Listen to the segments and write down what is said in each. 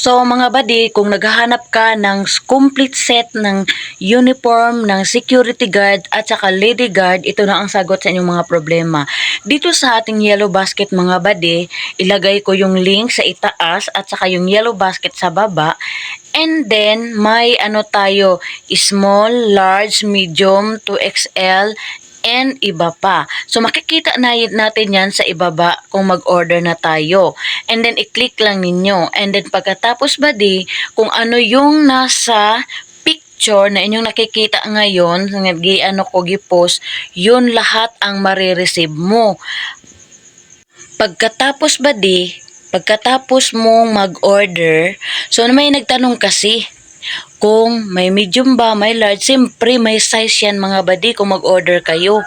So mga buddy, kung naghahanap ka ng complete set ng uniform ng security guard at saka lady guard, ito na ang sagot sa inyong mga problema. Dito sa ating yellow basket mga buddy, ilagay ko yung link sa itaas at saka yung yellow basket sa baba. And then, may tayo, small, large, medium, 2XL, and iba pa. So, makikita na natin yan sa ibaba kung mag-order na tayo. And then, i-click lang ninyo. And then, pagkatapos buddy, kung ano yung nasa picture na inyong nakikita ngayon, gi-post, yun lahat ang marireceive mo. Pagkatapos mong mag-order, so may nagtanong kasi, kung may medium ba, may large, siyempre may size yan mga buddy kung mag-order kayo.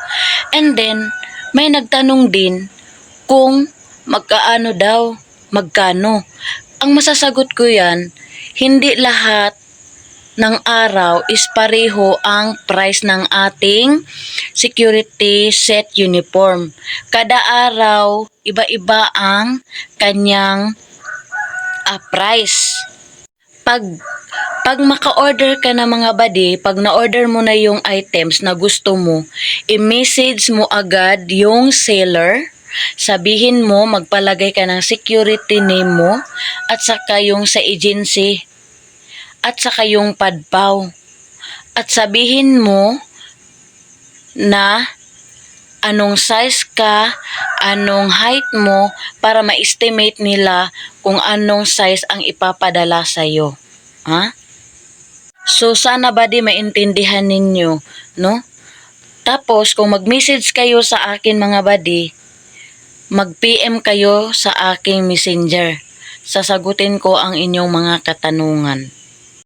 And then, may nagtanong din kung magkano. Ang masasagot ko yan, hindi lahat ng araw is pareho ang price ng ating security set uniform. Kada araw, iba-iba ang kanyang price. Pag maka-order ka na mga buddy, pag na-order mo na yung items na gusto mo, i-message mo agad yung seller, sabihin mo, magpalagay ka ng security name mo, at saka yung sa agency, at saka yung padpaw. At sabihin mo na anong size ka, anong height mo, para ma-estimate nila kung anong size ang ipapadala sa'yo. Ha? So, sana buddy maintindihan ninyo, no? Tapos, kung mag-message kayo sa akin mga buddy, mag-PM kayo sa aking messenger. Sasagutin ko ang inyong mga katanungan.